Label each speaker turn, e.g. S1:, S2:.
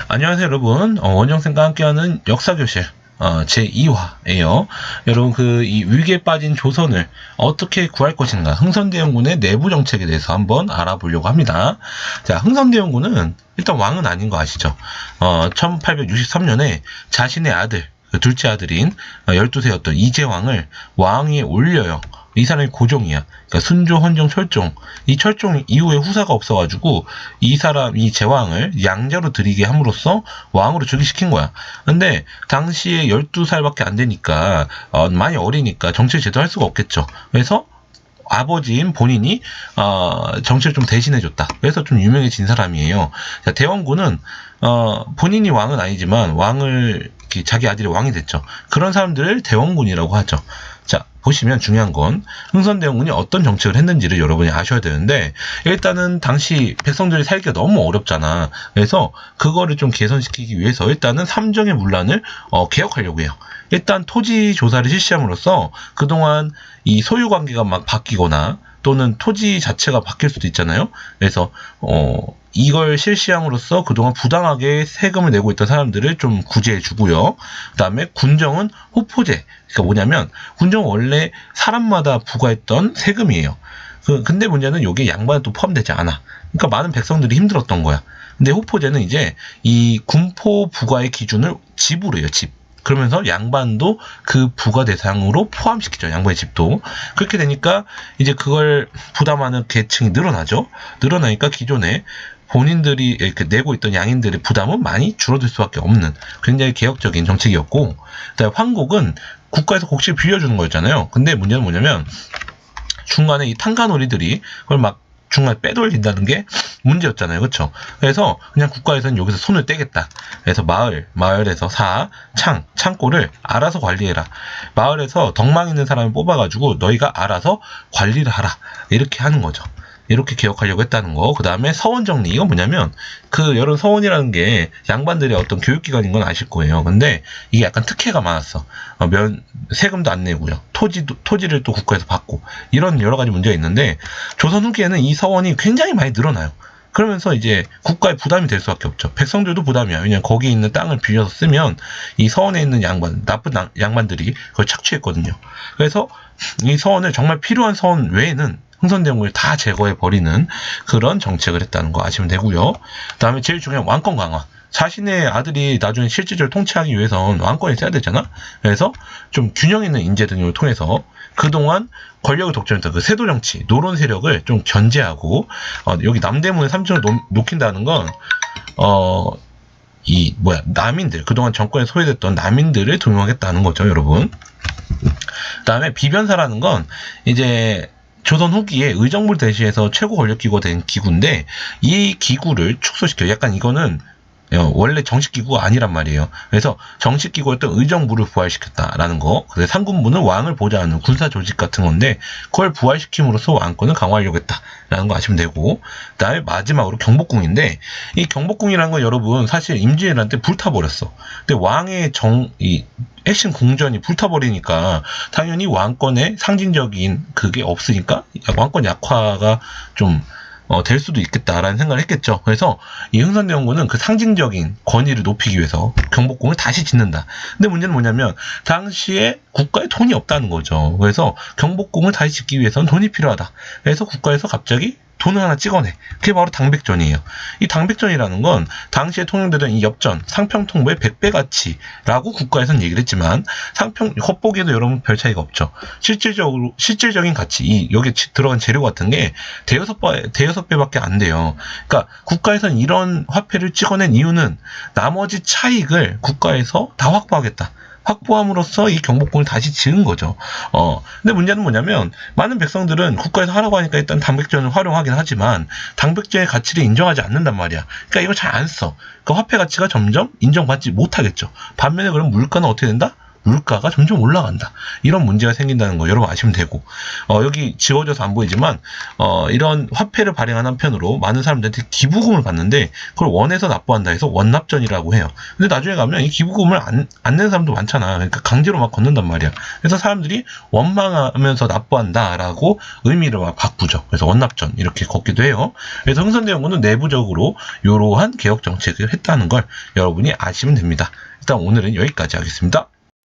S1: 안녕하세요 여러분. 원영쌤과 함께하는 역사교실 제2화예요. 여러분 이 위기에 빠진 조선을 어떻게 구할 것인가, 흥선대원군의 내부 정책에 대해서 한번 알아보려고 합니다. 자, 흥선대원군은 일단 왕은 아닌 거 아시죠? 1863년에 자신의 아들, 둘째 아들인 12세였던 이재왕을 왕위에 올려요. 이 사람이 고종이야. 그러니까 순조, 헌종, 철종. 이 철종 이후에 후사가 없어가지고 이 제왕을 양자로 들이게 함으로써 왕으로 즉위시킨 거야. 근데 당시에 12살밖에 안 되니까 많이 어리니까 정치를 제대로 할 수가 없겠죠. 그래서 아버지인 본인이 정치를 좀 대신해줬다. 그래서 좀 유명해진 사람이에요. 자, 대원군은 본인이 왕은 아니지만 자기 아들이 왕이 됐죠. 그런 사람들을 대원군이라고 하죠. 자, 보시면 중요한 건 흥선대원군이 어떤 정책을 했는지를 여러분이 아셔야 되는데, 일단은 당시 백성들이 살기가 너무 어렵잖아. 그래서 그거를 좀 개선시키기 위해서 일단은 삼정의 문란을 개혁하려고 해요. 일단 토지 조사를 실시함으로써 그동안 이 소유 관계가 막 바뀌거나 또는 토지 자체가 바뀔 수도 있잖아요. 그래서 이걸 실시함으로써 그동안 부당하게 세금을 내고 있던 사람들을 좀 구제해 주고요. 그 다음에 군정은 호포제. 그러니까 뭐냐면 군정은 원래 사람마다 부과했던 세금이에요. 근데 문제는 이게 양반에 또 포함되지 않아. 그러니까 많은 백성들이 힘들었던 거야. 근데 호포제는 이제 이 군포 부과의 기준을 집으로 해요, 집. 그러면서 양반도 그 부과 대상으로 포함시키죠. 양반의 집도. 그렇게 되니까 이제 그걸 부담하는 계층이 늘어나죠. 늘어나니까 기존에 본인들이 이렇게 내고 있던 양인들의 부담은 많이 줄어들 수밖에 없는 굉장히 개혁적인 정책이었고, 그다음에 황곡은 국가에서 곡식을 빌려주는 거였잖아요. 근데 문제는 뭐냐면 중간에 이 탄가놀이들이 그걸 막 중간에 빼돌린다는 게 문제였잖아요. 그렇죠? 그래서 그냥 국가에서는 여기서 손을 떼겠다. 그래서 마을에서 창고를 알아서 관리해라. 마을에서 덕망 있는 사람을 뽑아가지고 너희가 알아서 관리를 하라. 이렇게 하는 거죠. 이렇게 개혁하려고 했다는 거. 그 다음에 서원 정리. 이건 뭐냐면 여러 서원이라는 게 양반들의 어떤 교육기관인 건 아실 거예요. 근데 이게 약간 특혜가 많았어. 세금도 안 내고요. 토지를 또 국가에서 받고, 이런 여러 가지 문제가 있는데, 조선 후기에는 이 서원이 굉장히 많이 늘어나요. 그러면서 이제 국가에 부담이 될 수밖에 없죠. 백성들도 부담이야. 왜냐면 거기 있는 땅을 빌려서 쓰면 이 서원에 있는 나쁜 양반들이 그걸 착취했거든요. 그래서 이 서원을 정말 필요한 서원 외에는 흥선대원군을 다 제거해버리는 그런 정책을 했다는 거 아시면 되고요. 그 다음에 제일 중요한 왕권 강화. 자신의 아들이 나중에 실질적으로 통치하기 위해서는 왕권이 있어야 되잖아. 그래서 좀 균형 있는 인재 등을 통해서 그동안 권력을 독점했던 그 세도 정치, 노론 세력을 좀 견제하고, 여기 남대문에 삼층을 놓긴다는 건 남인들, 그동안 정권에 소외됐던 남인들을 등용하겠다는 거죠, 여러분. 그 다음에 비변사라는 건 이제 조선 후기에 의정부를 대신해서 최고 권력기구가 된 기구인데, 이 기구를 축소시켜요. 약간 이거는 원래 정식 기구가 아니란 말이에요. 그래서 정식 기구였던 의정부를 부활시켰다라는 거. 그래서 상군부는 왕을 보좌하는 군사 조직 같은 건데, 그걸 부활시킴으로써 왕권을 강화하려고 했다라는 거 아시면 되고, 그다음에 마지막으로 경복궁인데, 이 경복궁이라는 건 여러분 사실 임진왜란 때 불타버렸어. 근데 왕의 핵심 궁전이 불타버리니까 당연히 왕권의 상징적인 그게 없으니까 왕권 약화가 좀 될 수도 있겠다라는 생각을 했겠죠. 그래서 이 흥선대원군은 그 상징적인 권위를 높이기 위해서 경복궁을 다시 짓는다. 근데 문제는 뭐냐면 당시에 국가에 돈이 없다는 거죠. 그래서 경복궁을 다시 짓기 위해서는 돈이 필요하다. 그래서 국가에서 갑자기 돈을 하나 찍어내. 그게 바로 당백전이에요. 이 당백전이라는 건 당시에 통용되던 이 엽전, 상평통보의 100배 가치라고 국가에서는 얘기를 했지만, 헛보기에도 여러분 별 차이가 없죠. 실질적인 가치, 여기 들어간 재료 같은 게 대여섯 배밖에 안 돼요. 그러니까 국가에서는 이런 화폐를 찍어낸 이유는 나머지 차익을 국가에서 다 확보함으로써 이 경복궁을 다시 지은 거죠. 근데 문제는 뭐냐면 많은 백성들은 국가에서 하라고 하니까 일단 당백전을 활용하긴 하지만 당백전의 가치를 인정하지 않는단 말이야. 그러니까 이걸 잘 안 써. 그 화폐 가치가 점점 인정받지 못하겠죠. 반면에 그럼 물가는 어떻게 된다? 물가가 점점 올라간다. 이런 문제가 생긴다는 거 여러분 아시면 되고, 여기 지워져서 안 보이지만 이런 화폐를 발행한 한편으로 많은 사람들한테 기부금을 받는데 그걸 원해서 납부한다 해서 원납전이라고 해요. 근데 나중에 가면 이 기부금을 안 낸 사람도 많잖아. 그러니까 강제로 막 걷는단 말이야. 그래서 사람들이 원망하면서 납부한다라고 의미를 막 바꾸죠. 그래서 원납전 이렇게 걷기도 해요. 그래서 흥선대원군은 내부적으로 이러한 개혁 정책을 했다는 걸 여러분이 아시면 됩니다. 일단 오늘은 여기까지 하겠습니다.